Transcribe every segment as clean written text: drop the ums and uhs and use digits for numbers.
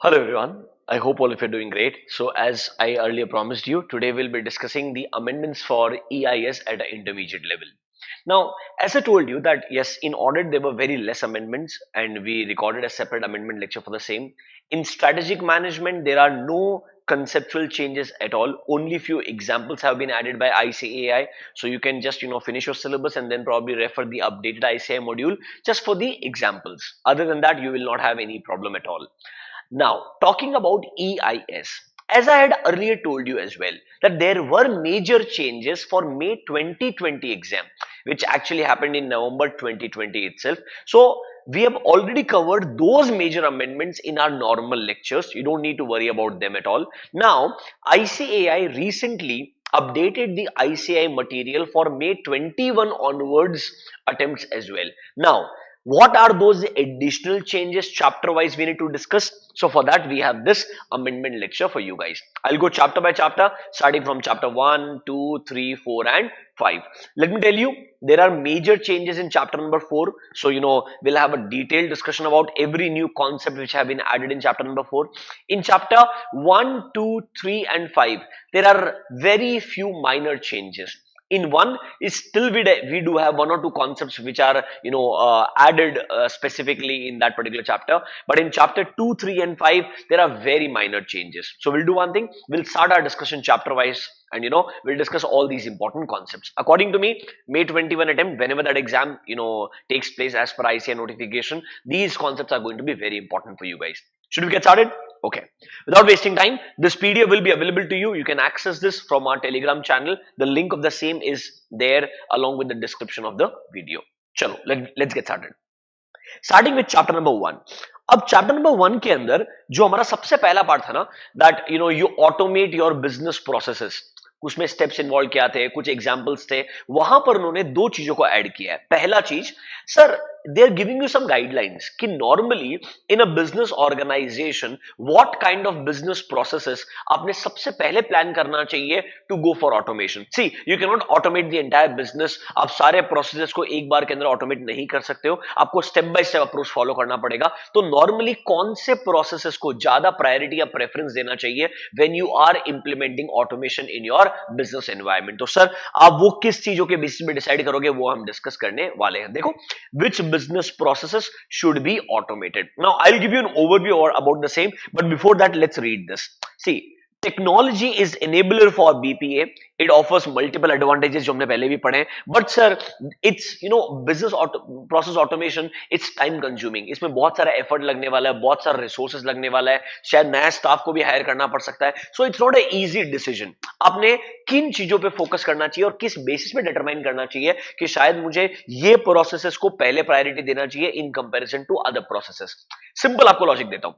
Hello everyone. I hope all of you are doing great. So as I earlier promised you, today we'll be discussing the amendments for EIS at an intermediate level. Now, as I told you that yes, in audit there were very less amendments and we recorded a separate amendment lecture for the same. In strategic management, there are no conceptual changes at all. Only few examples have been added by ICAI. So you can just finish your syllabus and then probably refer the updated ICAI module just for the examples. Other than that, you will not have any problem at all. Now, talking about EIS, as I had earlier told you as well, that there were major changes for May 2020 exam, which actually happened in November 2020 itself. So, we have already covered those major amendments in our normal lectures. You don't need to worry about them at all. Now, ICAI recently updated the ICAI material for May 21 onwards attempts as well. Now, what are those additional changes chapter wise we need to discuss? So for that we have this amendment lecture for you guys. I'll go chapter by chapter, starting from chapter 1, 2, 3, 4 and 5. Let me tell you, there are major changes in chapter number 4. So we'll have a detailed discussion about every new concept which have been added in chapter number 4. In chapter 1, 2, 3 and 5, there are very few minor changes. In one is still we do have one or two concepts which are added specifically in that particular chapter, but in chapter 2, 3 and 5 there are very minor changes. So we'll do one thing, we'll start our discussion chapter wise and we'll discuss all these important concepts. According to me, May 21 attempt, whenever that exam takes place as per ICA notification, these concepts are going to be very important for you guys. Should we get started? Okay. Without wasting time, this PDF will be available to you. You can access this from our Telegram channel. The link of the same is there along with the description of the video. Chalo, let's get started. Starting with chapter number 1. अब chapter number 1 के अंदर जो हमारा सबसे पहला part था ना, that you automate your business processes, उसमें स्टेप्स इन्वॉल्व क्या थे, कुछ एग्जांपल्स थे, वहां पर उन्होंने दो चीजों को ऐड किया है. पहला चीज, sir they are giving you some guidelines कि normally in a business organization what kind of business processes आपने सबसे पहले प्लान करना चाहिए to go for automation. See, you cannot automate the entire business. आप सारे processes को एक बार के अंदर automate नहीं कर सकते हो, आपको step by step approach follow करना पड़ेगा. तो normally कौन से processes को ज्यादा priority या preference देना चाहिए when you are implementing automation in your business environment. तो सर आप वो किस चीजों के बेसिस पे डिसाइड करोगे वो हम डिस्कस करने वाले हैं. देखो, which business processes should be automated. Now, I'll give you an overview about the same, but before that, let's read this. See, technology is enabler for BPA. It offers multiple advantages जो हमने पहले भी पढ़े. But sir, it's business process automation. It's time consuming. इसमें बहुत सारा effort लगने वाला है, बहुत सारा resources लगने वाला है, शायद नया staff को भी hire करना पड़ सकता है. So it's not a easy decision. आपने किन चीजों पे फोकस करना चाहिए और किस बेसिस पे डिटरमाइन करना चाहिए कि शायद मुझे ये प्रोसेसेस को पहले प्रायोरिटी देना चाहिए in comparison to other processes. Simple आपको लॉजिक देता हूं.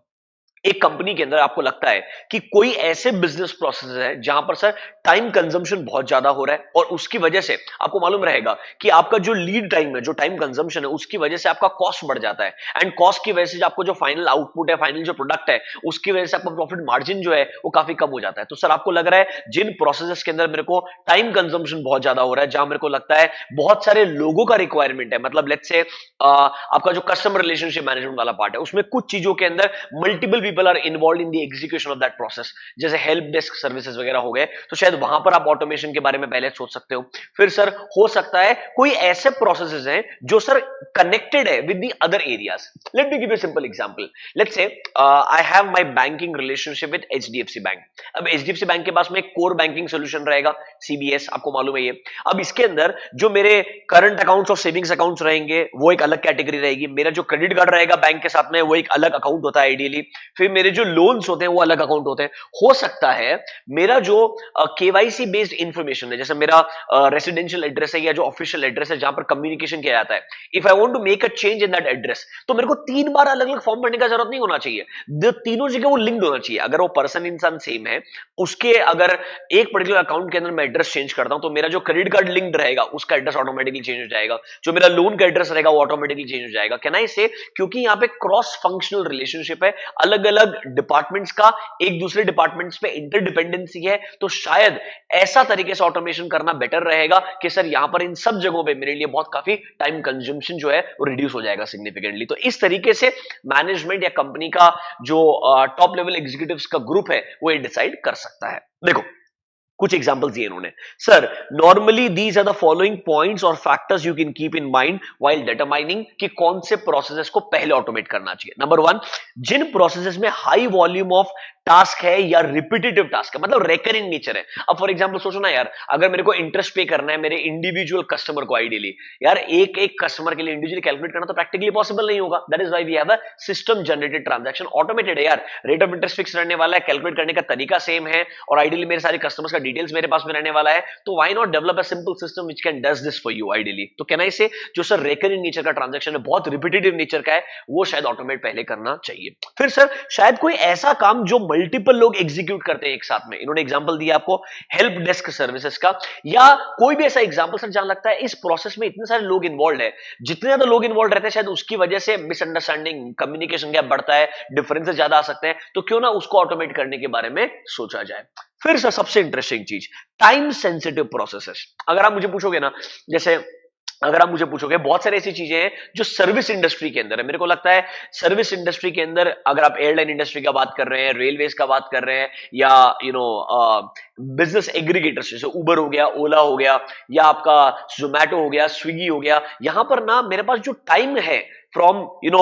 एक कंपनी के अंदर आपको लगता है कि कोई ऐसे बिजनेस प्रोसेस है जहां पर सर टाइम कंजम्पशन बहुत ज्यादा हो रहा है और उसकी वजह से आपको मालूम रहेगा कि आपका जो लीड टाइम है, जो टाइम कंजम्पशन है, उसकी वजह से आपका कॉस्ट बढ़ जाता है एंड कॉस्ट की वजह से आपको जो फाइनल आउटपुट है, फाइनल जो प्रोडक्ट है, उसकी वजह से आपका प्रॉफिट मार्जिन जो है वो काफी कम हो जाता है. तो सर आपको लग रहा है जिन प्रोसेसेस के अंदर मेरे को टाइम कंजम्पशन बहुत ज्यादा हो रहा है, जहां मेरे को लगता है बहुत सारे लोगों का रिक्वायरमेंट है, मतलब लेट्स से आपका जो कस्टमर रिलेशनशिप मैनेजमेंट वाला पार्ट है, उसमें कुछ चीजों के अंदर multiple people are involve in the execution of that process, जैसे हेल्प डेस्क सर्विसेज वगैरह हो गए, तो शायद वहां पर आप ऑटोमेशन के बारे में पहले सोच सकते हो. फिर सर हो सकता है कोई ऐसे प्रोसेसेस हैं जो सर कनेक्टेड है with the other areas. Let me give you simple example. Let's say I have my banking relationship with HDFC bank. अब एचडीएफसी बैंक के पास में एक कोर बैंकिंग सोल्यूशन रहेगा, सीबीएस, आपको मालूम है ये. अब इसके अंदर जो मेरे करंट अकाउंट्स और सेविंग्स अकाउंट्स रहेंगे वो एक अलग कैटेगरी रहेगी. मेरा जो क्रेडिट कार्ड रहेगा बैंक के साथ में वो एक अलग अकाउंट होता है आइडियली. फिर मेरे जो लोन्स होते हैं वो अलग अकाउंट होते हैं. हो सकता है मेरा जो केवाईसी बेस्ड इंफॉर्मेशन है, जैसे मेरा रेसिडेंशियल एड्रेस है या जो ऑफिशियल एड्रेस है जहां पर कम्युनिकेशन किया जाता है, if I want to make a change in that address, तो मेरे को 3 बार अलग अलग फॉर्म भरने का जरूरत नहीं होना चाहिए. तीनों जगह वो लिंक्ड होना चाहिए. अगर वो पर्सन इंसान सेम है, उसके अगर एक पर्टिकुलर अकाउंट के अंदर मैं एड्रेस चेंज करता हूं तो मेरा जो क्रेडिट कार्ड लिंक्ड रहेगा उसका एड्रेस ऑटोमेटिकली चेंज हो जाएगा, जो मेरा लोन का एड्रेस रहेगा वो ऑटोमेटिकली चेंज हो जाएगा. कैन आई से, क्योंकि यहां पे क्रॉस फंक्शनल रिलेशनशिप है, अलग अलग डिपार्टमेंट्स का एक दूसरे डिपार्टमेंट्स पे इंटरडिपेंडेंसी है, तो शायद ऐसा तरीके से ऑटोमेशन करना बेटर रहेगा कि सर यहां पर इन सब जगहों पे मेरे लिए बहुत काफी टाइम कंज्यूमेशन जो है वो रिड्यूस हो जाएगा सिग्निफिकेंटली। तो इस तरीके से मैनेजमेंट या कंपनी का जो टॉप लेवल एग्जीक्यूटिव्स का ग्रुप है वो ये डिसाइड कर सकता है। देखो कुछ एग्जांपल्स दिए इन्होंने। Sir normally these are the following points और factors you can keep in mind while determining कि कौन से प्रोसेसेस को पहले ऑटोमेट करना चाहिए। नंबर वन, जिन प्रोसेसेस में हाई वॉल्यूम ऑफ टास्क है या रिपीटेटिव टास्क है, मतलब रेकरिंग नेचर है। अब फॉर एग्जांपल सोचो ना यार, अगर मेरे को इंटरेस्ट पे करना है मेरे इंडिविजुअल कस्टमर को, आइडियली यार एक एक कस्टमर के लिए इंडिविजुअली कैलकुलेट करना तो प्रैक्टिकली पॉसिबल नहीं होगा। That is why we have a system generated transaction, automated है यार। रेट ऑफ इंटरेस्ट फिक्स रहने वाला है, कैलकुलेट करने का तरीका सेम है, और आइडियली मेरे सारे कस्टमर्स का डिटेल्स मेरे पास में रहने वाला है। तो why not develop a simple system which can does this for you ideally. तो कैन आई से जो सर रेकरिंग नेचर का ट्रांजैक्शन है, बहुत रिपीटेटिव नेचर का है, वो शायद ऑटोमेट पहले करना चाहिए। फिर सर शायद कोई ऐसा काम जो मल्टीपल लोग एग्जीक्यूट करते हैं एक साथ में, इन्होंने एग्जांपल दिया आपको हेल्प डेस्क सर्विसेज का, या कोई भी ऐसा एग्जांपल सर जहां लगता है इस प्रोसेस में इतने सारे लोग इन्वॉल्व है, जितने ज्यादा लोग इन्वॉल्व रहते हैं शायद उसकी वजह से मिसअंडरस्टैंडिंग कम्युनिकेशन गैप बढ़ता है, डिफरेंसेस ज्यादा आ सकते हैं, तो क्यों ना उसको ऑटोमेट करने के बारे में सोचा जाए। फिर सर सबसे इंटरेस्टिंग चीज, टाइम सेंसिटिव प्रोसेसेस। अगर आप मुझे पूछोगे ना, जैसे अगर आप मुझे पूछोगे बहुत सारी ऐसी चीजें हैं जो सर्विस इंडस्ट्री के अंदर है, मेरे को लगता है सर्विस इंडस्ट्री के अंदर अगर आप एयरलाइन इंडस्ट्री का बात कर रहे हैं, रेलवेज का बात कर रहे हैं, या बिजनेस एग्रीगेटर्स जैसे उबर हो गया, ओला हो गया, या आपका जोमैटो हो गया, स्विगी हो गया, यहां पर ना मेरे पास जो टाइम है from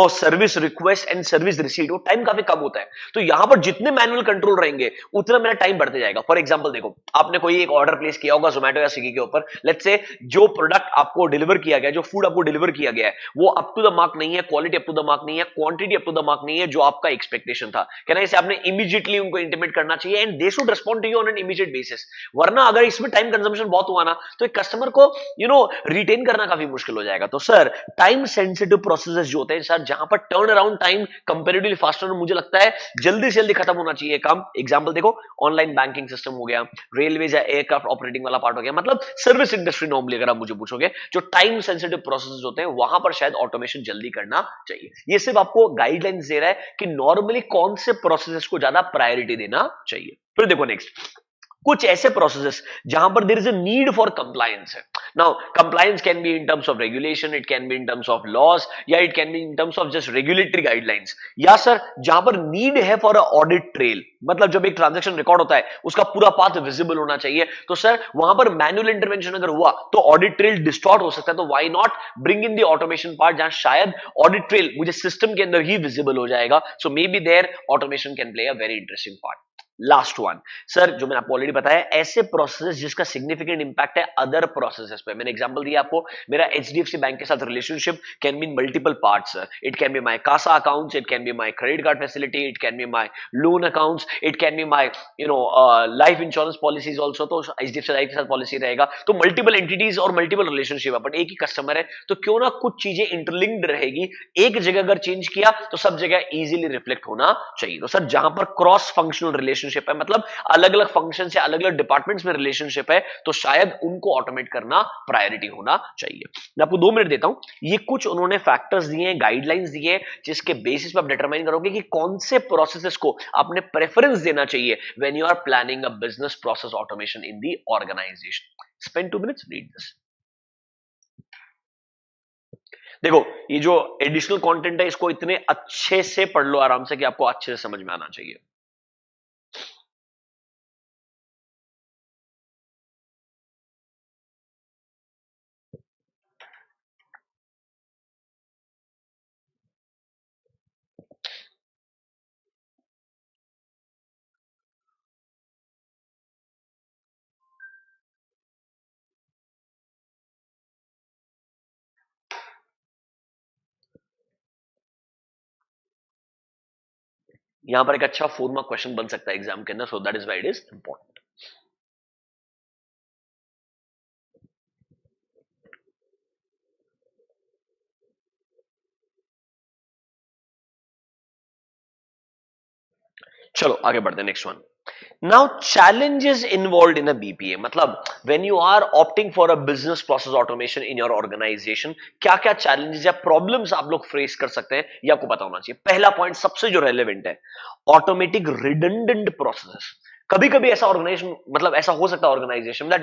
service request and service receipt, वो टाइम काफी कम होता है। तो यहां पर जितने मैनुअल कंट्रोल रहेंगे उतना मेरा टाइम बढ़ते जाएगा। फॉर एग्जांपल देखो, आपने कोई एक ऑर्डर प्लेस किया होगा जोमैटो या स्विगी के ऊपर, लेट्स से जो प्रोडक्ट आपको डिलीवर किया गया, जो फूड आपको डिलीवर किया गया है, वो अप टू द मार्क नहीं है, quality up to the mark नहीं है, quantity up to the mark नहीं है, जो आपका एक्सपेक्टेशन था, कहना इसे आपने इमीडिएटली उनको इंटीमेट करना चाहिए and they should respond to you on an immediate basis. वरना अगर इसमें टाइम कंजम्पशन बहुत हुआ ना, तो एक कस्टमर को रिटेन करना काफी मुश्किल हो जाएगा। तो सर टाइम सेंसिटिव प्रोसेसेस जो होते हैं सर, जहां पर turn around time comparatively faster, मुझे लगता है जल्दी से जल्दी खत्म होना चाहिए काम। एग्जांपल देखो, ऑनलाइन बैंकिंग सिस्टम हो गया, रेलवेज या एयरक्राफ्ट ऑपरेटिंग वाला पार्ट हो गया, मतलब सर्विस इंडस्ट्री नॉर्मली अगर आप मुझे पूछोगे, जो टाइम सेंसिटिव प्रोसेसेस होते हैं वहां पर शायद ऑटोमेशन जल्दी करना चाहिए। ये सिर्फ आपको गाइडलाइंस दे रहा है कि नॉर्मली कौन से प्रोसेसेस को ज्यादा प्रायोरिटी देना चाहिए। फिर देखो नेक्स्ट, कुछ ऐसे प्रोसेसेस जहां पर there is a need for compliance है। Now compliance can be in terms of regulation, it can be in terms of laws, या it can be in terms of just regulatory guidelines, या sir जहां पर need है for a audit trail, मतलब जब एक transaction record होता है उसका पूरा पाथ विजिबल होना चाहिए। तो सर वहां पर मैनुअल इंटरवेंशन अगर हुआ तो ऑडिट ट्रेल डिस्टॉर्ट हो सकता है। तो why not bring in the automation part, जहां शायद ऑडिट ट्रेल मुझे सिस्टम के अंदर ही विजिबल हो जाएगा। So may be there automation can play a very interesting part. Last one sir, जो मैंने आपको ऑलरेडी बताया, ऐसे प्रोसेसेस जिसका सिग्निफिकेंट इंपैक्ट है अदर प्रोसेसेस पे। मैंने एग्जांपल दिया आपको, मेरा एचडीएफसी बैंक के साथ relationship can be in multiple parts. It can be my CASA accounts, it can be my credit card facility, it can be my loan accounts, it can be my life insurance policies also. तो HDFC life के साथ policy रहेगा, तो multiple entities और multiple relationship है, but एक ही customer है, तो क्यों ना कुछ चीजें इंटरलिंक्ड रहेगी। एक जगह अगर चेंज किया तो सब जगह इजीली रिफ्लेक्ट होना चाहिए। तो सर जहां पर क्रॉस फंक्शनल रिलेशनशिप है, मतलब अलग अलग फंक्शन से अलग अलग डिपार्टमेंट्स में रिलेशनशिप है, तो शायद उनको ऑटोमेट करना प्रायोरिटी होना चाहिए। मैं आपको 2 मिनट देता हूं, ये कुछ उन्होंने फैक्टर्स दिए, गाइडलाइंस दिए, जिसके बेसिस पर आप डिटरमाइन करोगे कि कौन से प्रोसेसेस को आपने प्रेफरेंस देना चाहिए when you are planning a business process automation in the organisation. Spend 2 minutes, read this. देखो, ये जो एडिशनल कंटेंट है इसको इतने अच्छे से पढ़ लो आराम से कि आपको अच्छे से समझ में आना चाहिए। यहां पर एक अच्छा 4 मार्क क्वेश्चन बन सकता है एग्जाम के अंदर, so that is why it is important. चलो आगे बढ़ते हैं, next one. Now challenges involved in a BPA, मतलब when you are opting for a business process automation in your organization, क्या क्या challenges या problems आप लोग face कर सकते हैं ये आपको पता होना चाहिए। पहला पॉइंट सबसे जो रेलेवेंट है, ऑटोमेटिक रिडंडेंट प्रोसेसेस। कभी कभी ऐसा ऑर्गेनाइजेशन, मतलब ऐसा हो सकता है organisation that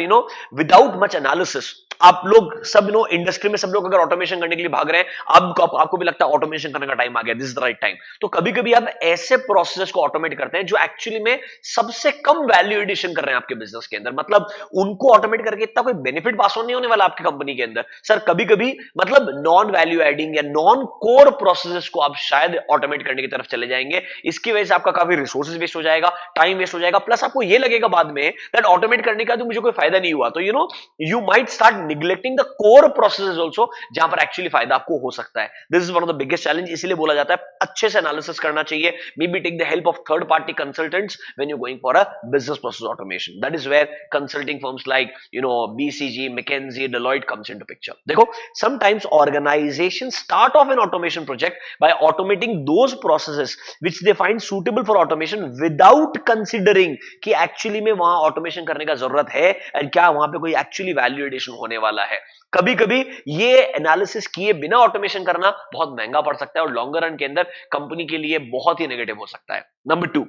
without much analysis, आप लोग सब इंडस्ट्री में सब लोग अगर ऑटोमेशन करने के लिए भाग रहे हैं, आपको भी लगता है ऑटोमेशन करने का टाइम आ गया, this is the right time. तो कभी कभी आप ऐसे प्रोसेस को ऑटोमेट करते हैं जो एक्चुअली में सबसे कम वैल्यू एडिशन कर रहे हैं आपके बिजनेस के अंदर, मतलब उनको ऑटोमेट करके इतना कोई बेनिफिट पास ऑन नहीं होने वाला आपकी कंपनी के अंदर। सर कभी कभी मतलब नॉन वैल्यू एडिंग या नॉन कोर प्रोसेसेस को आप शायद ऑटोमेट करने की तरफ चले जाएंगे, इसकी वजह से आपका काफी रिसोर्सेज वेस्ट हो जाएगा, टाइम वेस्ट हो जाएगा, प्लस आपको ये लगेगा बाद में दैट ऑटोमेट करने का तो मुझे कोई फायदा नहीं हुआ। तो you might start neglecting the core processes also, जहां पर एक्चुअली फायदा आपको हो सकता है। This is one of the biggest challenge, इसीलिए बोला जाता है अच्छे से एनालिसिस करना चाहिए, maybe take the help of third party consultants when you going for a business process automation. That is where consulting firms like BCG, McKinsey, Deloitte comes into picture. देखो, sometimes organizations start off an automation project by automating those processes which they find suitable for automation without considering कि actually में वहां automation करने का जरूरत है and क्या वहां पे कोई एक्चुअली वैल्यू एडिशन होने वाला है। कभी कभी ये एनालिसिस किए बिना ऑटोमेशन करना बहुत महंगा पड़ सकता है और लॉन्गर रन के अंदर कंपनी के लिए बहुत ही नेगेटिव हो सकता है। नंबर 2,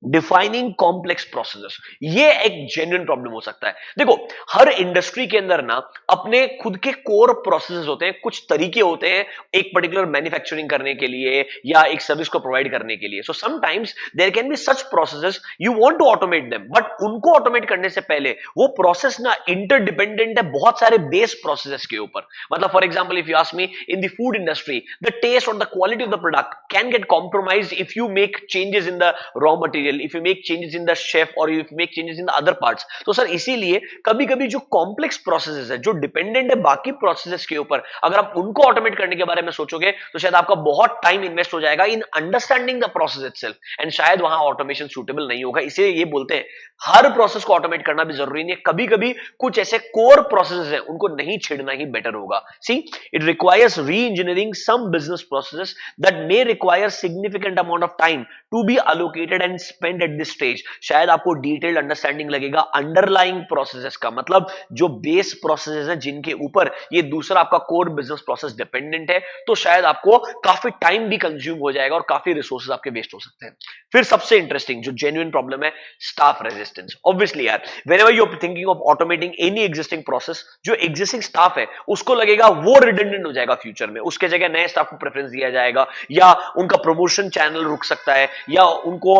डिफाइनिंग कॉम्प्लेक्स प्रोसेसेस, ये एक जेन्युइन प्रॉब्लम हो सकता है। देखो, हर इंडस्ट्री के अंदर ना अपने खुद के कोर प्रोसेसेस होते हैं, कुछ तरीके होते हैं एक पर्टिकुलर मैन्युफैक्चरिंग करने के लिए या एक सर्विस को प्रोवाइड करने के लिए। So sometimes there can be such processes you want to automate them, but उनको ऑटोमेट करने से पहले वो प्रोसेस ना इंटरडिपेंडेंट है बहुत सारे बेस प्रोसेसेस के ऊपर। मतलब for example if you ask me, in the food industry the taste और the quality of the product can get compromised if you make changes in the raw material, if you make changes in the chef or if you make changes in the other parts। तो sir इसीलिए कभी कभी जो complex processes है, जो dependent है बाकी processes के ऊपर, अगर आप उनको ऑटोमेट करने के बारे में सोचोगे तो शायद आपका बहुत टाइम इन्वेस्ट हो जाएगा in understanding the process itself and शायद वहां ऑटोमेशन सूटेबल नहीं होगा। इसलिए ये बोलते हैं हर प्रोसेस को ऑटोमेट करना भी जरूरी नहीं है, कभी कभी कुछ ऐसे कोर प्रोसेसेस है उनको नहीं छेड़ना ही बेटर होगा। See, it requires reengineering some business processes that may require significant amount of time to be allocated and spend at this stage. शायद आपको डिटेल्ड अंडरस्टैंडिंग लगेगा अंडरलाइंग प्रोसेसेस का, मतलब जो बेस प्रोसेसेस है जिनके ऊपर ये दूसरा आपका कोर बिजनेस प्रोसेस डिपेंडेंट है, तो शायद आपको काफी टाइम भी कंज्यूम हो जाएगा और काफी रिसोर्सेज आपके वेस्ट हो सकते हैं। फिर सबसे इंटरेस्टिंग जो जेन्युइन प्रॉब्लम है, स्टाफ रेजिस्टेंस। ऑब्वियसली यार, whenever you are thinking of automating any existing process, जो एग्जिस्टिंग स्टाफ है उसको लगेगा वो रिडंडेंट हो जाएगा फ्यूचर में, उसके जगह नए स्टाफ को प्रेफरेंस दिया जाएगा या उनका प्रमोशन चैनल रुक सकता है या उनको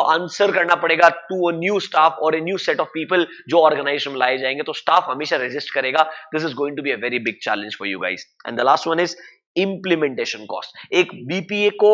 आंसर करना पड़ेगा टू अ न्यू स्टाफ और a new set of people जो ऑर्गेनाइजेशन में लाए जाएंगे, तो स्टाफ हमेशा रेजिस्ट करेगा। This is going to be a very big challenge for you guys. And the last one is implementation cost. एक BPA को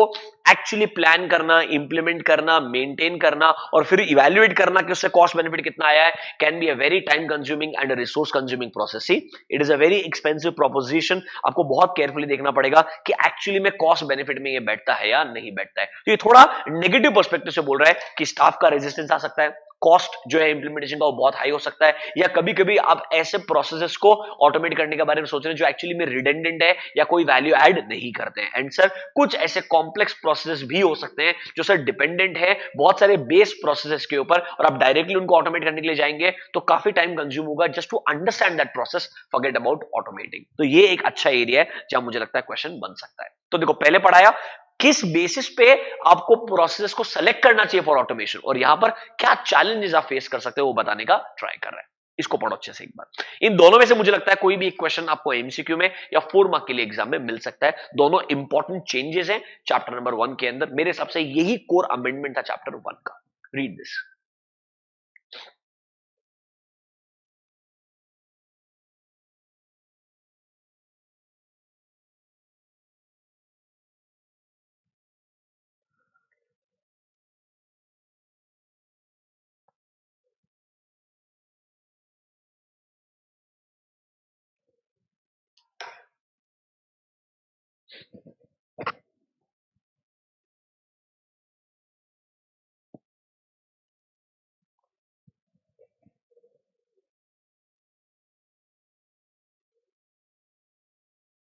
एक्चुअली प्लान करना, इंप्लीमेंट करना, मेंटेन करना और फिर इवैल्यूएट करना कि उससे कॉस्ट बेनिफिट कितना आया है, can be a very time consuming and resource consuming process. See, it is a very expensive proposition. आपको बहुत केयरफुली देखना पड़ेगा कि एक्चुअली में कॉस्ट बेनिफिट में ये बैठता है या नहीं बैठता है। तो ये थोड़ा नेगेटिव पर्सपेक्टिव से बोल रहा है कि स्टाफ का रेजिस्टेंस आ सकता है, कॉस्ट जो है इंप्लीमेंटेशन का वो बहुत हाई हो सकता है, या कभी कभी आप ऐसे प्रोसेसेस को ऑटोमेट करने के बारे में सोच रहे हैं जो एक्चुअली में रिडेंडेंट है या कोई वैल्यू ऐड नहीं करते हैं। एंड सर कुछ ऐसे कॉम्प्लेक्स प्रोसेसेस भी हो सकते हैं जो सर डिपेंडेंट है बहुत सारे बेस प्रोसेसेस के ऊपर और आप डायरेक्टली उनको ऑटोमेट करने के लिए जाएंगे तो काफी टाइम कंज्यूम होगा just to understand that process, forget about automating. तो ये एक अच्छा एरिया है जहां मुझे लगता है क्वेश्चन बन सकता है। तो देखो, पहले पढ़ाया किस बेसिस पे आपको प्रोसेस को सेलेक्ट करना चाहिए फॉर ऑटोमेशन और यहां पर क्या चैलेंजेस आप फेस कर सकते हो वो बताने का ट्राई कर रहे हैं। इसको पढ़ो अच्छे से एक बार। इन दोनों में से मुझे लगता है कोई भी एक क्वेश्चन आपको एमसीक्यू में या 4 मार्क के लिए एग्जाम में मिल सकता है। दोनों इंपॉर्टेंट चेंजेस हैं चैप्टर नंबर 1 के अंदर। मेरे हिसाब से यही कोर अमेंडमेंट था चैप्टर 1 का। Read this.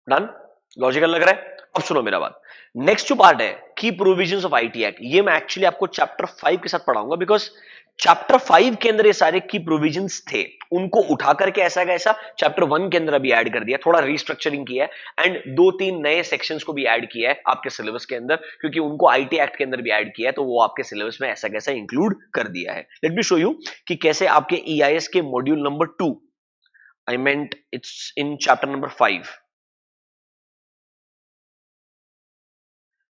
डन? लॉजिकल लग रहा है? अब सुनो मेरा बात। नेक्स्ट जो पार्ट है की प्रोविजंस ऑफ आईटी एक्ट, ये मैं एक्चुअली आपको चैप्टर 5 के साथ पढ़ाऊंगा बिकॉज चैप्टर 5 के अंदर ये सारे की प्रोविजंस थे, उनको उठा करके ऐसा का ऐसा चैप्टर 1 के अंदर अभी ऐड कर दिया, थोड़ा रीस्ट्रक्चरिंग किया है एंड 2-3 नए सेक्शंस को भी ऐड किया है आपके सिलेबस के अंदर, क्योंकि उनको आईटी एक्ट के अंदर भी ऐड किया है, तो वो आपके सिलेबस में ऐसा कैसा इंक्लूड कर दिया है। लेट मी शो यू कि कैसे आपके ईआईएस के module number 2, I meant it's in chapter number 5,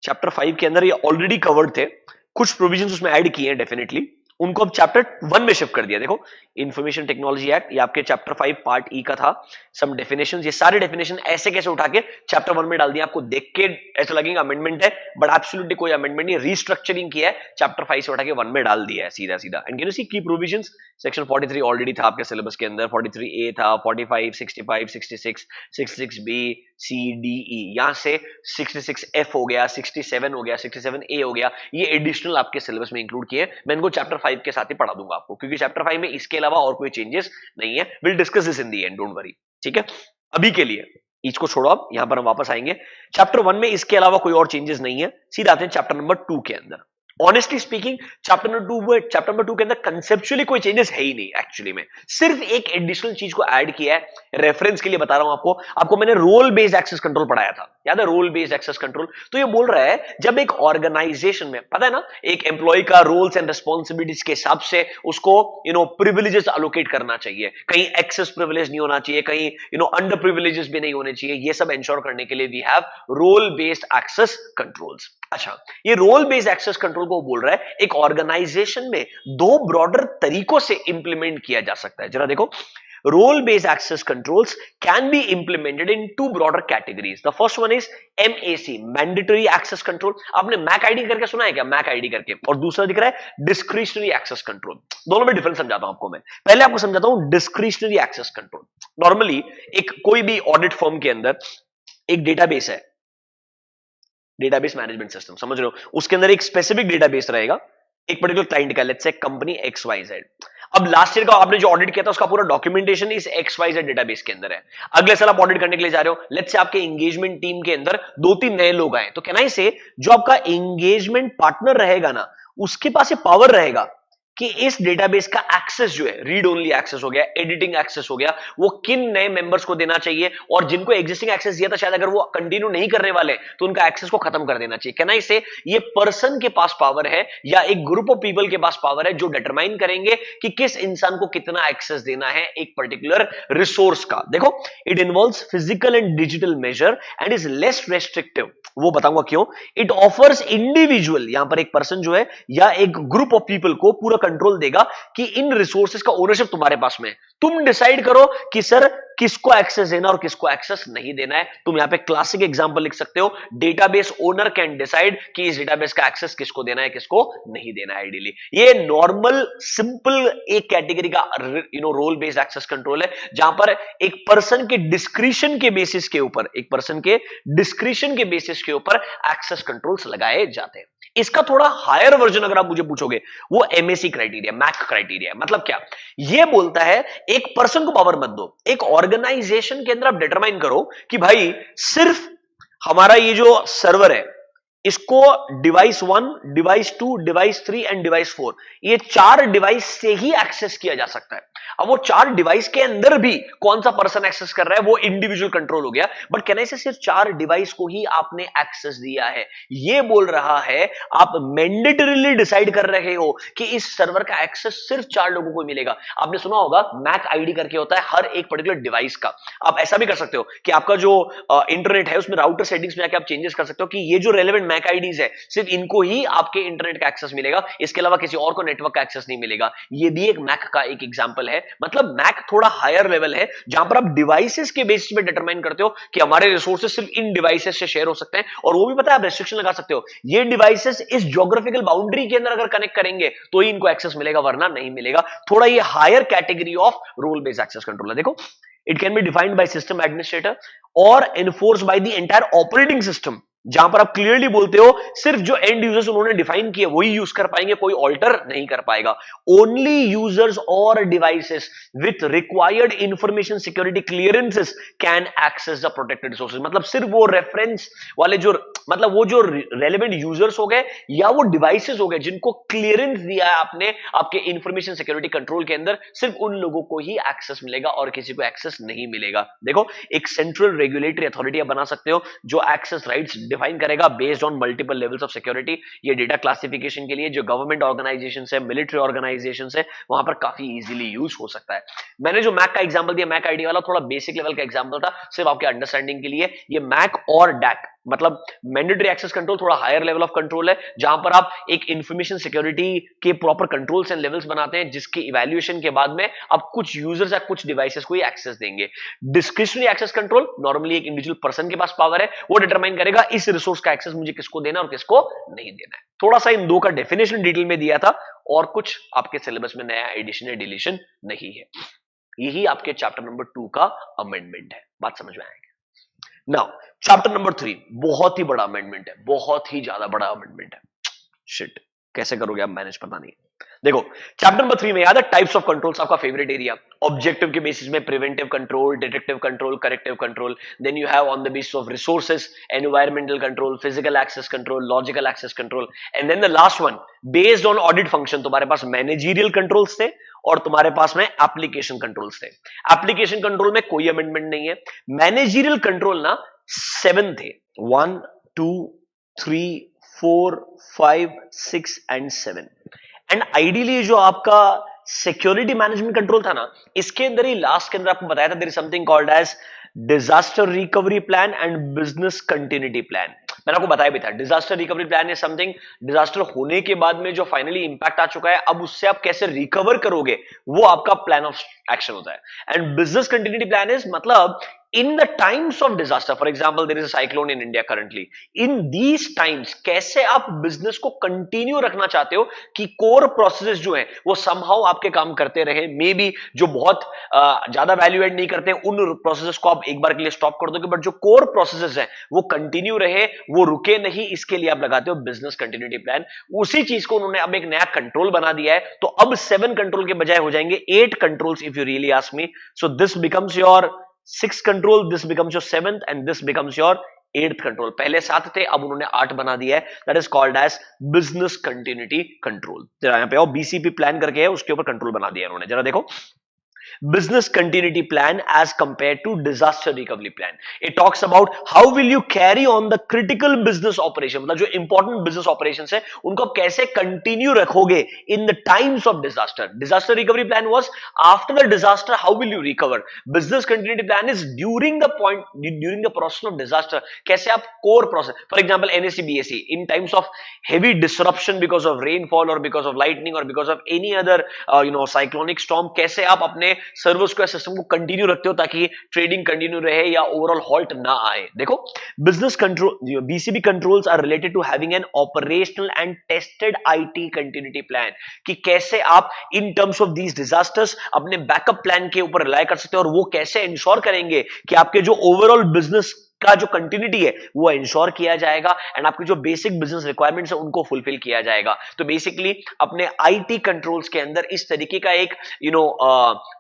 chapter 5 के अंदर ये ऑलरेडी कवर्ड थे, कुछ प्रोविजंस उसमें ऐड किए हैं डेफिनेटली, उनको अब चैप्टर 1 में शिफ्ट कर दिया। देखो इंफॉर्मेशन टेक्नोलॉजी एक्ट, ये आपके चैप्टर 5 पार्ट ई का था, सम डेफिनेशंस, ये सारे डेफिनेशन ऐसे कैसे उठा के चैप्टर 1 में डाल दिया। आपको देख के ऐसा लगेगा अमेंडमेंट है, बट एब्सोल्युटली कोई अमेंडमेंट नहीं, रीस्ट्रक्चरिंग किया है, चैप्टर 5 से उठा के 1 में डाल दिया है सीधा सीधा। एंड कैन यू सी की प्रोविजंस, सेक्शन 43 ऑलरेडी था आपके सिलेबस के अंदर, 43A था, 45, 65, 66, 66B, C, D, E, यहां से 66F हो गया, 67 हो गया, 67A हो गया, ये एडिशनल आपके सिलेबस में इंक्लूड किए। मैं इनको चैप्टर 5 के साथ ही पढ़ा दूंगा आपको, क्योंकि चैप्टर 5 में इसके अलावा और कोई चेंजेस नहीं है। Will discuss this in the and, don't worry, ठीक है। अभी के लिए इसको छोड़ो, अब यहां पर हम वापस आएंगे। चैप्टर 1 में इसके अलावा कोई और चेंजेस नहीं है, सीधा आते हैं चैप्टर नंबर 2 के अंदर। ऑनेस्टली स्पीकिंग चैप्टर नंबर 2 के अंदर कंसेप्चुअली कोई चेंजेस है ही नहीं एक्चुअली में, सिर्फ एक एडिशनल चीज को ऐड किया है, रेफरेंस के लिए बता रहा हूं आपको मैंने रोल बेस्ड एक्सेस कंट्रोल पढ़ाया था, याद है रोल बेस्ड एक्सेस कंट्रोल। तो ये बोल रहा है जब एक ऑर्गेनाइजेशन में, पता है ना, एक एम्प्लॉय का रोल्स एंड रिस्पॉन्सिबिलिटीज के हिसाब से उसको प्रिविलेजेस अलोकेट करना चाहिए, कहीं एक्सेस प्रिविलेज नहीं होना चाहिए, कहीं अंडर प्रिविलेजेस भी नहीं होने चाहिए, ये सब इंश्योर करने के लिए we have role based access controls. अच्छा, ये रोल बेस्ड एक्सेस कंट्रोल को बोल रहा है एक ऑर्गेनाइजेशन में दो ब्रॉडर तरीकों से इंप्लीमेंट किया जा सकता है। जरा देखो, role based access controls can be implemented in two broader categories. The first one is MAC, mandatory access control. आपने MAC ID करके सुना है क्या? MAC ID करके। और दूसरा दिख रहा है discretionary access control। दोनों में डिफरेंस समझाता हूं आपको मैं। पहले आपको समझाता हूं discretionary access control। नॉर्मली एक कोई भी ऑडिट फर्म के अंदर एक डेटाबेस है, डेटाबेस मैनेजमेंट सिस्टम, समझ रहे हो, उसके अंदर एक स्पेसिफिक डेटाबेस रहेगा एक पर्टिकुलर क्लाइंट का, लेट्स से कंपनी XYZ। अब लास्ट ईयर का आपने जो ऑडिट किया था उसका पूरा डॉक्यूमेंटेशन इस XYZ डेटाबेस के अंदर है। अगले साल आप ऑडिट करने के लिए जा रहे हो, लेट्स से आपके एंगेजमेंट टीम के अंदर 2-3 नए लोग आए, तो कैन आई से जो आपका एंगेजमेंट पार्टनर रहेगा ना, उसके पास ये पावर रहेगा कि इस डेटाबेस का एक्सेस जो है, रीड ओनली एक्सेस हो गया, एडिटिंग एक्सेस हो गया, वो किन नए मेंबर्स को देना चाहिए, और जिनको एग्जिस्टिंग एक्सेस दिया था शायद अगर वो कंटिन्यू नहीं करने वाले तो उनका एक्सेस को खत्म कर देना चाहिए। कैन आई से ये पर्सन के पास पावर है या एक ग्रुप ऑफ पीपल के पास पावर है जो डिटरमाइन करेंगे कि किस इंसान को कितना एक्सेस देना है एक पर्टिकुलर रिसोर्स का। देखो, it involves physical and digital measure and is less restrictive. वो बताऊंगा क्यों। इट ऑफर्स इंडिविजुअल, यहां पर एक पर्सन जो है या एक ग्रुप ऑफ पीपल को पूरा कंट्रोल देगा कि इन रिसोर्सेज का ओनरशिप तुम्हारे पास में है, तुम डिसाइड करो कि सर किसको एक्सेस देना और किसको एक्सेस नहीं देना है। तुम यहां पे क्लासिक एग्जांपल लिख सकते हो, डेटाबेस ओनर कैन डिसाइड कि इस डेटाबेस का एक्सेस किसको देना है किसको नहीं देना है। आइडियली ये नॉर्मल सिंपल एक कैटेगरी का रोल बेस्ड एक्सेस कंट्रोल है, जहां पर एक पर्सन के डिस्क्रिशन के बेसिस के ऊपर, एक पर्सन के डिस्क्रिशन के बेसिस के ऊपर एक्सेस कंट्रोल्स लगाए जाते हैं। इसका थोड़ा हायर वर्जन अगर आप मुझे पूछोगे, वो MAC क्राइटेरिया, मैक क्राइटेरिया। मतलब क्या, ये बोलता है एक पर्सन को पावर मत दो, एक ऑर्गेनाइजेशन के अंदर आप डिटरमाइन करो कि भाई सिर्फ हमारा ये जो सर्वर है इसको device 1, device 2, device 3 and device 4, ये 4 डिवाइस से ही एक्सेस किया जा सकता है। अब वो 4 डिवाइस के अंदर भी कौन सा पर्सन एक्सेस कर रहा है वो इंडिविजुअल कंट्रोल हो गया, बट कहने से सिर्फ 4 डिवाइस को ही आपने एक्सेस दिया है। ये बोल रहा है आप मैंडेटरीली डिसाइड कर रहे हो कि इस सर्वर का एक्सेस सिर्फ 4 लोगों को मिलेगा। आपने सुना होगा मैक आईडी करके होता है हर एक पर्टिकुलर डिवाइस का। आप ऐसा भी कर सकते हो कि आपका जो इंटरनेट है उसमें राउटर सेटिंग्स में जाके आप चेंजेस कर सकते हो कि ये जो रेलेवेंट मैक आईडीज है सिर्फ इनको ही आपके इंटरनेट का एक्सेस मिलेगा, इसके अलावा किसी और को नेटवर्क का एक्सेस नहीं मिलेगा। ये भी एक मैक का एक एग्जांपल है। मतलब मैक थोड़ा हायर लेवल है जहां पर आप डिवाइसेस के बेसिस पे डिटरमाइन करते हो कि हमारे रिसोर्सेस सिर्फ इन डिवाइसेस से शेयर हो सकते हैं, और वो भी पता है आप रेस्ट्रिक्शन लगा सकते हो, ये डिवाइसेस इस ज्योग्राफिकल बाउंड्री के अंदर अगर कनेक्ट करेंगे तो ही इनको एक्सेस मिलेगा, वरना नहीं मिलेगा। थोड़ा ये higher category of role based access control है। देखो, it can be defined by system administrator or enforced by the entire operating system जहां पर आप क्लियरली बोलते हो सिर्फ जो एंड यूजर्स उन्होंने डिफाइन किए वही यूज कर पाएंगे, कोई ऑल्टर नहीं कर पाएगा। ओनली यूजर्स और devices with required information security clearances can access the protected resources. मतलब सिर्फ वो रेफरेंस वाले जो, मतलब वो जो रेलेवेंट यूजर्स हो गए या वो डिवाइसेस हो गए जिनको क्लियरेंस दिया है आपने आपके इंफॉर्मेशन सिक्योरिटी कंट्रोल के अंदर, सिर्फ उन लोगों को ही एक्सेस मिलेगा और किसी को एक्सेस नहीं मिलेगा। देखो, एक सेंट्रल रेगुलेटरी अथॉरिटी आप बना सकते हो जो एक्सेस राइट्स डिफाइन करेगा based on multiple levels of security. ये डेटा क्लासिफिकेशन के लिए जो गवर्नमेंट ऑर्गेनाइजेशन है, मिलिट्री ऑर्गेनाइजेशन है, वहां पर काफी इजीली यूज हो सकता है। मैंने जो मैक का एग्जांपल दिया, मैक आईडी वाला थोड़ा बेसिक लेवल का एग्जांपल था, सिर्फ आपके अंडरस्टैंडिंग के लिए। ये मैक और डैक मतलब मैंडेटरी एक्सेस कंट्रोल थोड़ा हायर लेवल ऑफ कंट्रोल है, जहां पर आप एक इंफॉर्मेशन सिक्योरिटी के प्रॉपर कंट्रोल्स एंड लेवल्स बनाते हैं जिसके इवैल्यूएशन के बाद में आप कुछ यूजर्स या कुछ डिवाइसेस को ही एक्सेस देंगे। डिस्क्रिशनरी एक्सेस कंट्रोल नॉर्मली एक इंडिविजुअल पर्सन के पास पावर है, वो डिटरमाइन करेगा इस रिसोर्स का एक्सेस मुझे किसको देना और किसको नहीं देना है। थोड़ा सा इन दो का डेफिनेशन डिटेल में दिया था और कुछ आपके सिलेबस में नया एडिशन या डिलीशन नहीं है। यही आपके चैप्टर नंबर 2 का अमेंडमेंट है। बात समझ में आएगी? नाउ चैप्टर नंबर 3 बहुत ही बड़ा अमेंडमेंट है, बहुत ही ज्यादा बड़ा अमेंडमेंट है। शिट, कैसे करोगे आप मैनेज, पता नहीं। देखो, चैप्टर नंबर 3 में याद है टाइप्स ऑफ कंट्रोल्स, आपका फेवरेट एरिया। ऑब्जेक्टिव के बेसिस में preventive control, detective control, corrective control. Then you have on the basis of resources environmental control, physical access control, logical access control, and then the last one based on audit function तुम्हारे पास managerial controls थे और तुम्हारे पास में application controls थे। Application control में कोई अमेंडमेंट नहीं है। मैनेजरियल कंट्रोल ना 7 थे, 1 2 3 4 5 6 एंड 7। एंड आइडियली जो आपका सिक्योरिटी मैनेजमेंट कंट्रोल था ना, इसके अंदर ही लास्ट के अंदर आपको बताया था there is something called as disaster recovery plan and business continuity plan. मैंने आपको बताया भी था disaster recovery plan is something, disaster होने के बाद में जो फाइनली इंपैक्ट आ चुका है अब उससे आप कैसे रिकवर करोगे, वो आपका प्लान ऑफ एक्शन होता है। And business continuity plan is मतलब in the times of disaster, for example there is a cyclone in India currently, in these times कैसे आप बिजनेस को कंटिन्यू रखना चाहते हो कि कोर प्रोसेसेस जो हैं वो समहाउ आपके काम करते रहे। मे बी जो बहुत ज्यादा वैल्यू एड नहीं करते उन प्रोसेसेस को आप एक बार के लिए स्टॉप कर दोगे, बट जो कोर प्रोसेसेस हैं वो कंटिन्यू रहे, वो रुके नहीं, इसके लिए आप लगाते हो बिजनेस कंटिन्यूटी प्लान। उसी चीज को उन्होंने अब एक नया कंट्रोल बना दिया है, तो अब 7 कंट्रोल के बजाय हो जाएंगे 8 controls if you really ask me. So this becomes your 6th control, this becomes your 7th and this becomes your 8th control। पहले 7 थे, अब उन्होंने 8 बना दिया है, that is called as business continuity control। जरा यहाँ पे आओ, बीसीपी प्लान करके है उसके ऊपर कंट्रोल बना दिया उन्होंने, जरा देखो। Business continuity plan as compared to disaster recovery plan, it talks about how will you carry on the critical business operation, मतलब जो important business operations है उनको आप कैसे continue रखोगे in the times of disaster। disaster recovery plan was after the disaster, how will you recover। business continuity plan is during the point, during the process of disaster, कैसे आप core process, for example NSE BSE in times of heavy disruption because of rainfall or because of lightning or because of any other cyclonic storm, कैसे आप अपने servers को, system को continue रखते हो ताकि ट्रेडिंग कंटिन्यू रहे या ओवरऑल हॉल्ट ना आए। देखो, business control, BCP controls are related to having an operational and tested IT continuity plan, कि कैसे आप in terms of these disasters अपने बैकअप प्लान के ऊपर रिलाय कर सकते हो और वो कैसे इंश्योर करेंगे कि आपके जो ओवरऑल बिजनेस का जो कंटिन्यूटी है वो इंश्योर किया जाएगा एंड आपकी जो बेसिक बिजनेस रिक्वायरमेंट्स है उनको फुलफिल किया जाएगा। तो बेसिकली अपने आईटी कंट्रोल्स के अंदर इस तरीके का एक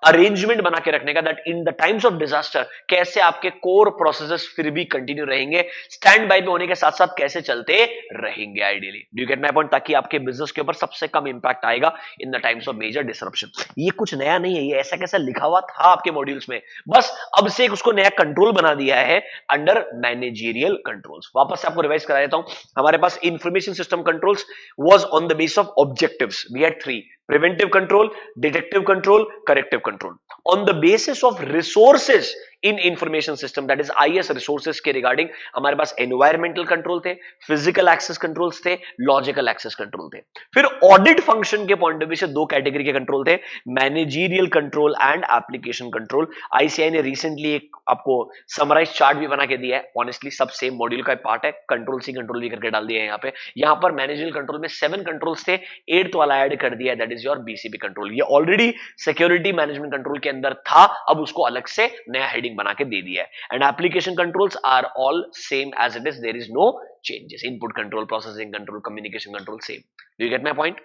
अरेंजमेंट बना के रखने का, that in the times of disaster कैसे आपके कोर प्रोसेसेस फिर भी कंटिन्यू रहेंगे, स्टैंड बाय पे होने के साथ साथ कैसे चलते रहेंगे ideally. Do you get my point? ताकि आपके बिजनेस के ऊपर सबसे कम इंपैक्ट आएगा in the times of major disruption. ये कुछ नया नहीं है, ये ऐसा कैसा लिखा हुआ था आपके मॉड्यूल्स में, बस अब से उसको नया कंट्रोल बना दिया है अंडर मैनेजरियल कंट्रोल्स। वापस से आपको रिवाइज करा देता हूं। हमारे पास information system controls was on the base of objectives, we had 3: preventive control, detective control, corrective control। on the basis of resources in information system, that is IS resources के regarding हमारे पास environmental control थे, physical access controls थे, logical access control थे। फिर audit function के point of view से 2 category के control थे, managerial control and application control। ICI ने recently एक आपको summarize chart भी बना के दिया है, honestly सब same module का part है, control C control भी करके डाल दिया है यहाँ पर managerial control में 7 controls थे, 8th वाला add कर दिया है, that is your BCP control। ये already security management control के अंदर था, अब उसको अलग से नया heading बना के दे दिया है। And application controls are all same as it is, there is no changes. Input control, processing control, communication control, same. Do you get my point?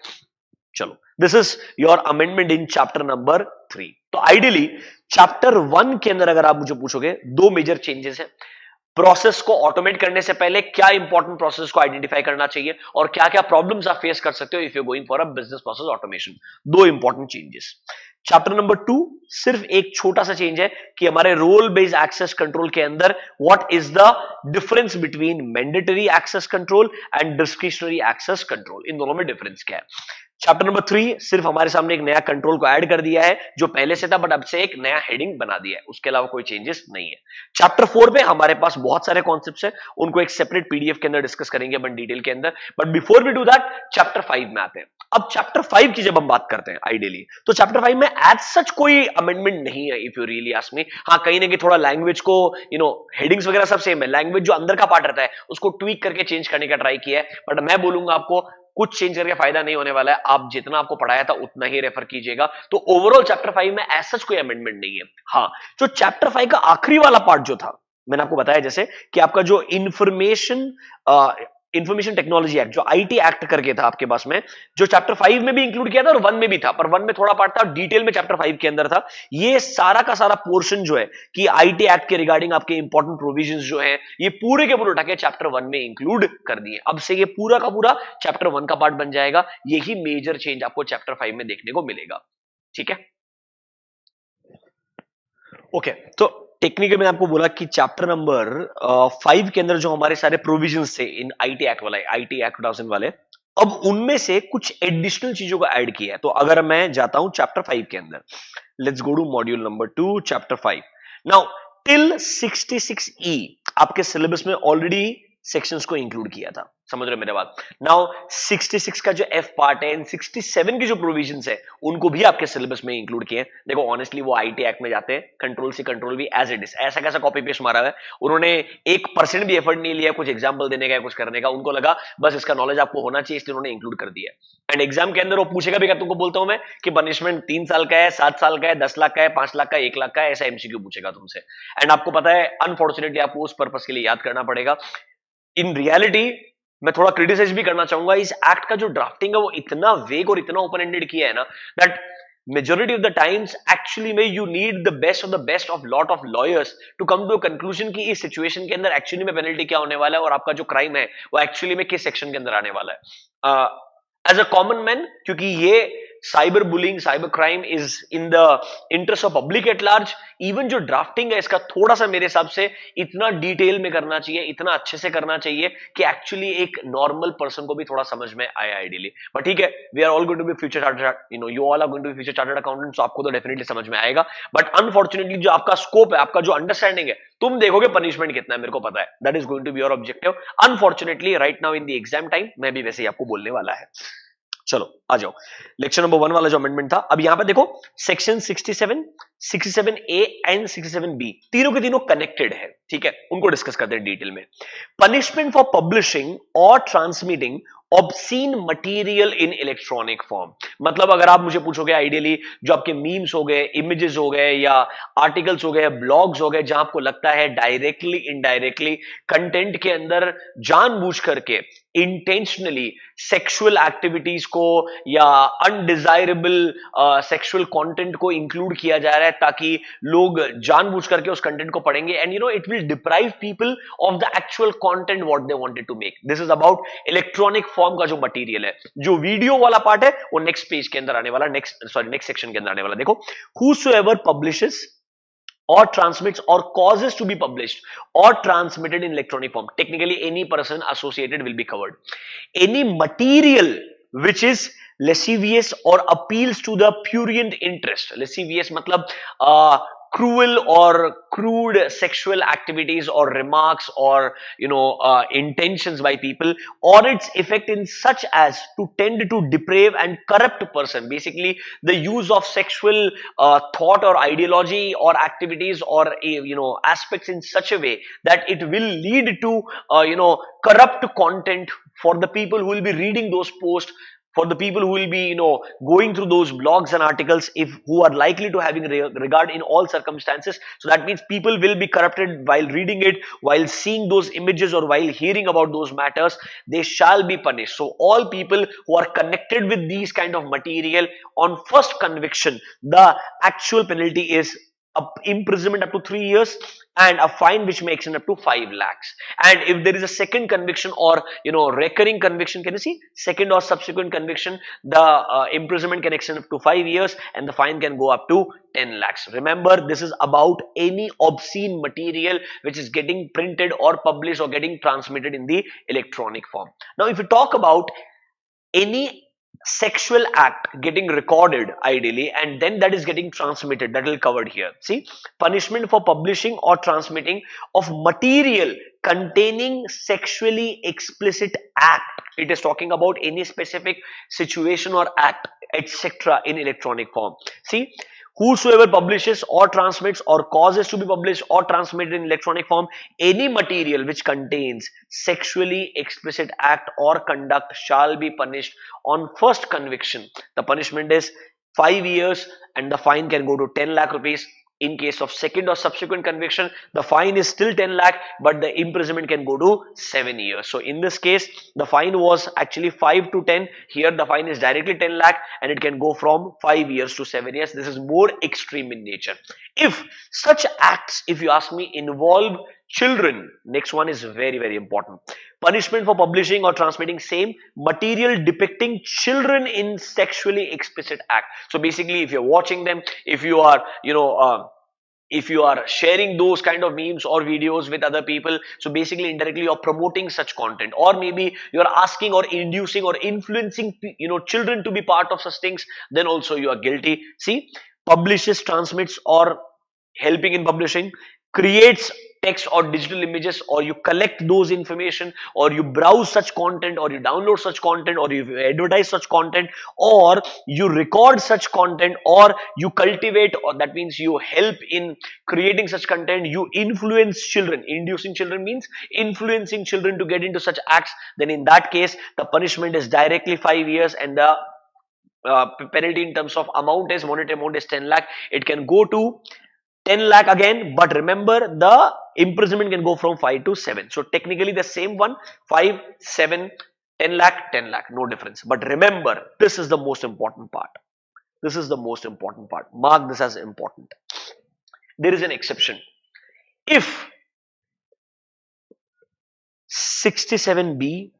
चलो, this is your amendment in chapter number 3. तो ideally chapter 1 के अंदर अगर आप मुझे पूछोगे, दो major changes है. प्रोसेस को ऑटोमेट करने से पहले क्या इंपॉर्टेंट प्रोसेस को आइडेंटिफाई करना चाहिए और क्या क्या प्रॉब्लम्स आप फेस कर सकते हो if you going for a business process automation. दो इंपॉर्टेंट चेंजेस. चैप्टर नंबर 2 सिर्फ एक छोटा सा चेंज है कि हमारे रोल बेस्ड एक्सेस कंट्रोल के अंदर what is the difference between mandatory access control and discretionary access control. इन दोनों में डिफरेंस क्या है. चैप्टर नंबर 3 सिर्फ हमारे सामने एक नया कंट्रोल को ऐड कर दिया है जो पहले से था, बट अब से एक नया हेडिंग बना दिया है. उसके अलावा कोई चेंजेस नहीं है. चैप्टर 4 पे हमारे पास बहुत सारे कॉन्सेप्ट्स हैं, उनको एक सेपरेट पीडीएफ के अंदर डिस्कस करेंगे अपन डिटेल के अंदर. But before we do that, chapter 5 में आते हैं. अब चैप्टर 5 की जब हम बात करते हैं आइडियली, तो चैप्टर 5 में एज सच कोई अमेंडमेंट नहीं है if you really ask me. हाँ, कहीं ना कहीं थोड़ा लैंग्वेज को हेडिंग्स वगैरह सब सेम है. लैंग्वेज जो अंदर का पार्ट रहता है उसको ट्वीक करके चेंज करने का ट्राई किया है, बट मैं बोलूंगा आपको कुछ चेंज करके फायदा नहीं होने वाला है. आप जितना आपको पढ़ाया था उतना ही रेफर कीजिएगा. तो ओवरऑल चैप्टर 5 में एज सच कोई अमेंडमेंट नहीं है. हाँ, जो चैप्टर 5 का आखिरी वाला पार्ट जो था, मैंने आपको बताया जैसे कि आपका जो इंफॉर्मेशन टेक्नोलॉजी एक्ट, जो आईटी एक्ट करके था आपके पास में, जो चैप्टर 5 में भी इंक्लूड किया था और 1 में भी था, पर 1 में थोड़ा पार्ट था, डिटेल में चैप्टर 5 के अंदर था. ये सारा का सारा पोर्शन जो है कि आईटी एक्ट के रिगार्डिंग आपके इंपॉर्टेंट प्रोविजंस जो है, ये पूरे के पूरे उठा के चैप्टर 1 में इंक्लूड कर दिए. अब से ये पूरा का पूरा चैप्टर 1 का पार्ट बन जाएगा. यही मेजर चेंज आपको चैप्टर 5 में देखने को मिलेगा. ठीक है, ओके. तो टेक्निकली मैंने आपको बोला कि चैप्टर नंबर 5 के अंदर जो हमारे सारे प्रोविजंस थे इन आईटी एक्ट वाला, आईटी एक्ट 2000 वाले, अब उनमें से कुछ एडिशनल चीजों को ऐड किया है. तो अगर मैं जाता हूं चैप्टर 5 के अंदर, let's go to module number 2 chapter 5. Now till 66E आपके सिलेबस में ऑलरेडी सेक्शंस को इंक्लूड किया था. समझ रहे हो मेरे बात. नाउ 66 का जो एफ पार्ट है, 67 की जो प्रोविजंस है, उनको भी आपके सिलेबस में इंक्लूड किए. देखो ऑनेस्टली वो आईटी एक्ट में जाते हैं, कंट्रोल से कंट्रोल भी एज इट इज, ऐसा कैसा कॉपी पेस्ट मारा है. उन्होंने 1% भी एफर्ट नहीं लिया कुछ एग्जाम्पल देने का, कुछ करने का. उनको लगा बस इसका नॉलेज आपको होना चाहिए, इसलिए उन्होंने इंक्लूड कर दिया. एंड एग्जाम के अंदर वो पूछेगा भी, क्या तुमको बोलता हूं मैं कि पनिशमेंट 3 साल का है, 7 साल का है, 10 लाख का है, 5 लाख का है, 1 लाख का है, ऐसा एमसीक्यू पूछेगा तुमसे. एंड आपको पता है अनफॉर्चुनेटली आपको उस पर्पस के लिए याद करना पड़ेगा. इन रियलिटी मैं थोड़ा क्रिटिसाइज भी करना चाहूंगा, इस एक्ट का जो ड्राफ्टिंग है वो इतना वेग और इतना ओपन एंडेड किया है ना, that majority of the times actually में you need the best of the best of lot of lawyers to come to a conclusion कि इस सिचुएशन के अंदर एक्चुअली में पेनल्टी क्या होने वाला है और आपका जो क्राइम है वो एक्चुअली में किस सेक्शन के अंदर आने वाला है. एज अ कॉमन मैन, क्योंकि ये cyber bullying, cyber crime is in the interest of public at large, even जो ड्राफ्टिंग है इसका थोड़ा सा मेरे हिसाब से इतना डिटेल में करना चाहिए, इतना अच्छे से करना चाहिए कि एक्चुअली एक नॉर्मल पर्सन को भी थोड़ा समझ में आया आइडियली. बट ठीक है, we are all going to be future chartered, you all are going to be future chartered accountant, so आपको तो डेफिनेटली समझ में आएगा. बट अनफॉर्चुनेटली जो आपका स्कोप है, आपका जो अंडरस्टैंडिंग है, तुम देखोगे पनिशमेंट कितना है, मेरे को पता है. That is going to be your objective. Unfortunately right now in the exam time मैं भी वैसे ही आपको बोलने वाला है. चलो आ जाओ, लेक्चर नंबर 1 वाला जो अमेंडमेंट था, अब यहां पे देखो सेक्शन 67, 67A एंड 67B तीनों के तीनों कनेक्टेड है. ठीक है, उनको डिस्कस करते हैं डिटेल में. पनिशमेंट फॉर पब्लिशिंग और transmitting obscene material in electronic form. मतलब अगर आप मुझे पूछोगे आइडियली जो आपके मीम्स हो गए, इमेजेस हो गए, या आर्टिकल्स हो गए, ब्लॉग्स हो गए, जहां आपको लगता है डायरेक्टली इनडायरेक्टली कंटेंट के अंदर जानबूझ करके इंटेंशनली सेक्सुअल एक्टिविटीज को या अनडिजायरेबल सेक्सुअल कंटेंट को इंक्लूड किया जा रहा है, ताकि लोग जानबूझ करके उस कंटेंट को पढ़ेंगे, and it will deprive people of the actual content what they wanted to make. This is about electronic form का जो मटेरियल है. जो वीडियो वाला पार्ट है वो नेक्स्ट पेज के अंदर आने वाला, नेक्स्ट सेक्शन के अंदर आने वाला. देखो, whosoever publishes or transmits or causes to be published or transmitted in electronic form, technically any person associated will be covered. Any material which is lascivious or appeals to the prurient interest. Lascivious matlab cruel or crude sexual activities or remarks or intentions by people, or its effect in such as to tend to deprave and corrupt person. Basically the use of sexual thought or ideology or activities or aspects in such a way that it will lead to corrupt content for the people who will be reading those posts, for the people who will be, going through those blogs and articles, if who are likely to having regard in all circumstances. So that means people will be corrupted while reading it, while seeing those images, or while hearing about those matters. They shall be punished. So all people who are connected with these kind of material, on first conviction, the actual penalty is imprisonment up to 3 years, and a fine which may extend up to 5 lakhs. And if there is a second conviction, or recurring conviction, can you see, second or subsequent conviction, the imprisonment can extend up to 5 years, and the fine can go up to 10 lakhs. Remember, this is about any obscene material which is getting printed or published or getting transmitted in the electronic form. Now, if you talk about any sexual act getting recorded ideally, and then that is getting transmitted, that will covered here. See, punishment for publishing or transmitting of material containing sexually explicit act. It is talking about any specific situation or act, etc., in electronic form. See, whosoever publishes or transmits or causes to be published or transmitted in electronic form any material which contains sexually explicit act or conduct shall be punished on first conviction. The punishment is 5 years, and the fine can go to 10 lakh rupees. In case of second or subsequent conviction, the fine is still 10 lakh, but the imprisonment can go to 7 years. So in this case, the fine was actually 5 to 10. Here the fine is directly 10 lakh, and it can go from 5 years to 7 years. This is more extreme in nature. If such acts, if you ask me, involve children, next one is very, very important. Punishment for publishing or transmitting same material depicting children in sexually explicit act. So basically, if you're watching them, if you are, if you are sharing those kind of memes or videos with other people, so basically indirectly you're promoting such content, or maybe you're asking or inducing or influencing children to be part of such things, then also you are guilty. See, publishes, transmits, or helping in publishing, creates text or digital images, or you collect those information, or you browse such content, or you download such content, or you advertise such content, or you record such content, or you cultivate, or that means you help in creating such content, you influence children. Inducing children means influencing children to get into such acts. Then in that case, the punishment is directly 5 years, and the penalty in terms of amount is, monetary amount is 10 lakh. It can go to 10 lakh again, but remember, the imprisonment can go from 5 to 7. So technically the same one, 5, 7, 10 lakh, 10 lakh, no difference. But remember, this is the most important part. This is the most important part. Mark this as important. There is an exception. If 67B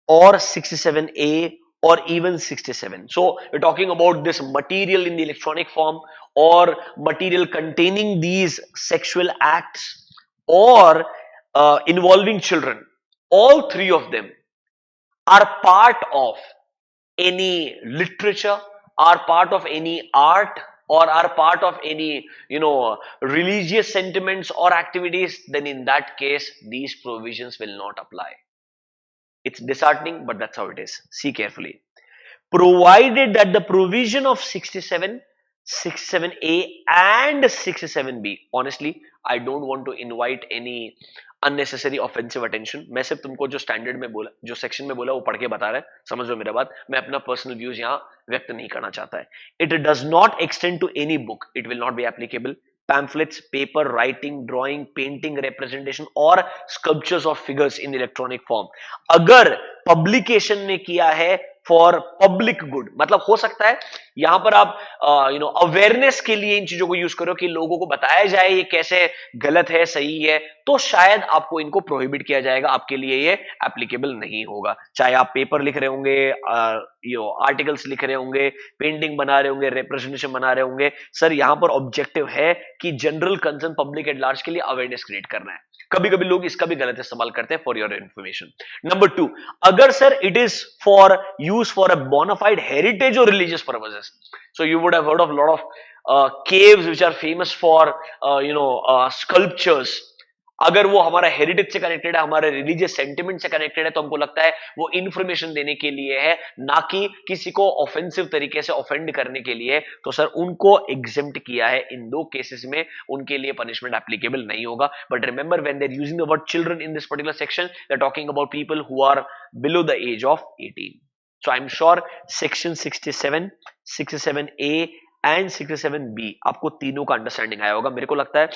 or 67A or even 67. So we're talking about this material in the electronic form, or material containing these sexual acts, or involving children. All three of them are part of any literature, are part of any art, or are part of any religious sentiments or activities, then in that case these provisions will not apply. It's disheartening, but that's how it is. See carefully. Provided that the provision of 67, 67A and 67B, honestly, I don't want to invite any unnecessary offensive attention. मैं सिर्फ तुमको जो standard में बोला, जो section में बोला, वो पढ़ के बता रहा है. समझ लो मेरा बात. मैं अपना पर्सनल व्यूज यहाँ व्यक्त नहीं करना चाहता है. It does not extend to any book. It will not be applicable. Pamphlets, paper, writing, drawing, painting, representation, और sculptures of figures in electronic form. अगर पब्लिकेशन ने किया है फॉर पब्लिक गुड, मतलब हो सकता है यहां पर आप अवेयरनेस के लिए इन चीजों को यूज करो, कि लोगों को बताया जाए ये कैसे गलत है, सही है, तो शायद आपको इनको प्रोहिबिट किया जाएगा, आपके लिए ये एप्लीकेबल नहीं होगा. चाहे आप पेपर लिख रहे होंगे, आर्टिकल्स लिख रहे होंगे, पेंटिंग बना रहे होंगे, रिप्रेजेंटेशन बना रहे होंगे. सर यहां पर ऑब्जेक्टिव है कि general concern public at large के लिए अवेयरनेस क्रिएट करना है. कभी कभी लोग इसका भी गलत इस्तेमाल करते हैं. For your information. नंबर 2, अगर sir it is for use for a bona fide heritage और religious purposes. So you would have heard of lot of caves which are famous for sculptures. अगर वो हमारा हेरिटेज से कनेक्टेड है, हमारे religious sentiment से connected है, तो हमको लगता है वो इंफॉर्मेशन देने के लिए है, ना कि किसी को ऑफेंसिव तरीके से ऑफेंड करने के लिए. तो सर उनको एग्जेम्प्ट किया है. इन दो केसेस में उनके लिए पनिशमेंट एप्लीकेबल नहीं होगा. But remember, when they are using the word children in this particular section, they are talking about people who are below the age of 18. So I am sure section 67, 67A and 67B आपको तीनों का understanding आया होगा। मेरे को लगता है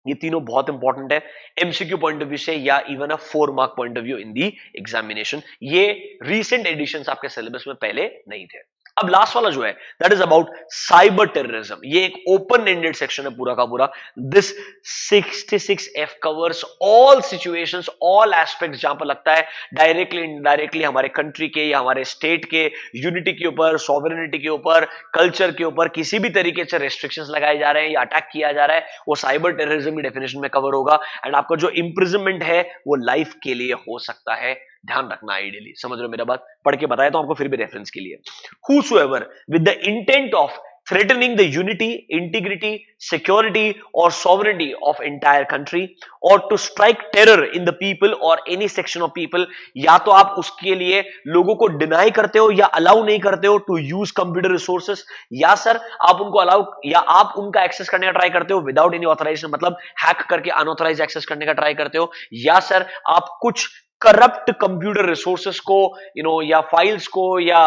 ये तीनों बहुत इंपॉर्टेंट है एमसीक्यू पॉइंट ऑफ व्यू से या even a 4 mark point of view in the examination. ये रीसेंट एडिशंस आपके सिलेबस में पहले नहीं थे। अब लास्ट वाला जो है that is about cyber terrorism. ये एक ओपन एंडेड सेक्शन है पूरा का पूरा। This 66F covers all situations, all aspects जहां पर लगता है डायरेक्टली इनडायरेक्टली हमारे कंट्री के या हमारे स्टेट के यूनिटी के ऊपर, सॉवरेनिटी के ऊपर, कल्चर के ऊपर किसी भी तरीके से रेस्ट्रिक्शंस लगाए जा रहे हैं या अटैक किया जा रहा है, वो साइबर टेररिज्म की डेफिनेशन में कवर होगा। एंड आपका जो इंप्रिजनमेंट है वो लाइफ के लिए हो सकता है। ध्यान रखना, आइडियली समझ रहे हो मेरा बात, पढ़ के बताया तो आपको फिर भी रेफरेंस के लिए। Whosoever with the intent of threatening the unity, integrity, security or sovereignty of entire country or to strike terror in the people or any section of people, या तो आप उसके लिए लोगों को डिनाई करते हो या अलाउ नहीं करते हो टू यूज कंप्यूटर रिसोर्सेस, या सर आप उनको अलाउ या आप उनका एक्सेस करने का ट्राई करते हो विदाउट एनी ऑथराइजेशन, मतलब हैक करके अनऑथराइज एक्सेस करने का ट्राई करते हो, या सर आप कुछ करप्ट कंप्यूटर रिसोर्सेस को या फाइल्स को या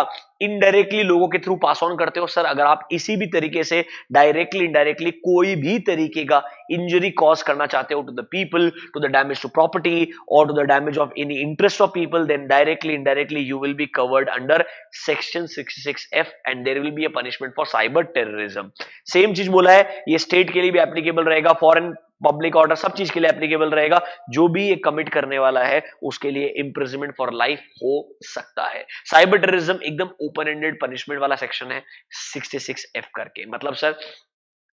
इनडायरेक्टली लोगों के थ्रू पास ऑन करते हो। सर अगर आप इसी भी तरीके से डायरेक्टली इनडायरेक्टली कोई भी तरीके का इंजरी कॉज करना चाहते हो to the people, to the damage to property और to the damage of any interest of people, then directly indirectly you will be covered under section 66F and there will be a punishment for cyber terrorism. Same चीज बोला है, ये state के लिए भी applicable रहेगा, foreign public order सब चीज के लिए एप्लीकेबल रहेगा। जो भी ये कमिट करने वाला है उसके लिए इंप्रिजनमेंट फॉर लाइफ हो सकता है। साइबर टेररिज्म एकदम ओपन एंडेड पनिशमेंट वाला सेक्शन है 66F करके, मतलब sir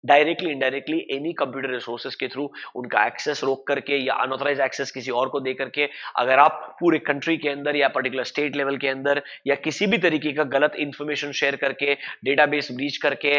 directly indirectly any computer resources के थ्रू उनका एक्सेस रोक करके या अनऑथराइज एक्सेस किसी और को दे करके अगर आप पूरे कंट्री के अंदर या पर्टिकुलर स्टेट लेवल के अंदर या किसी भी तरीके का गलत इंफॉर्मेशन शेयर करके, डेटाबेस ब्रीच करके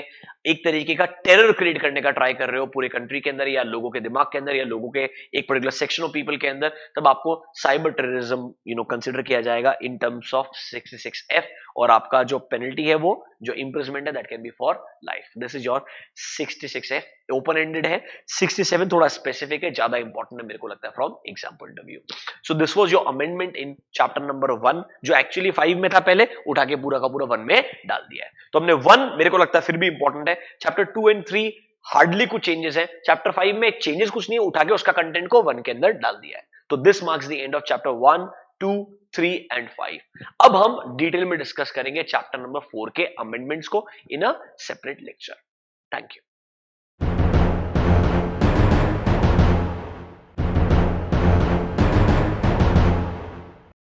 एक तरीके का टेरर क्रिएट करने का ट्राई कर रहे हो पूरे कंट्री के अंदर या लोगों के दिमाग के अंदर या लोगों के एक पर्टिकुलर सेक्शन ऑफ पीपल के अंदर, तब आपको साइबर टेररिज्म कंसिडर किया जाएगा इन टर्म्स ऑफ 66F और आपका जो पेनल्टी है वो जो इंप्रिजनमेंट है that can be for life. This is your 66F, open ended है। 67 थोड़ा स्पेसिफिक है, ज्यादा इंपॉर्टेंट है मेरे को लगता है from exam point of view. So this was your amendment in chapter number 1 जो एक्चुअली 5 में था, पहले उठा के पूरा का पूरा 1 में डाल दिया है। तो हमने 1 मेरे को लगता है फिर भी इंपॉर्टेंट है। चैप्टर 2 एंड 3 हार्डली कुछ चेंजेस है। चैप्टर 5 में चेंजेस कुछ नहीं, उठा के उसका कंटेंट को 1 के अंदर डाल दिया है। तो this marks the end of chapter 1, 2, 3 and 5। अब हम डिटेल में डिस्कस करेंगे चैप्टर नंबर 4 के अमेंडमेंट्स को in a separate lecture. Thank you.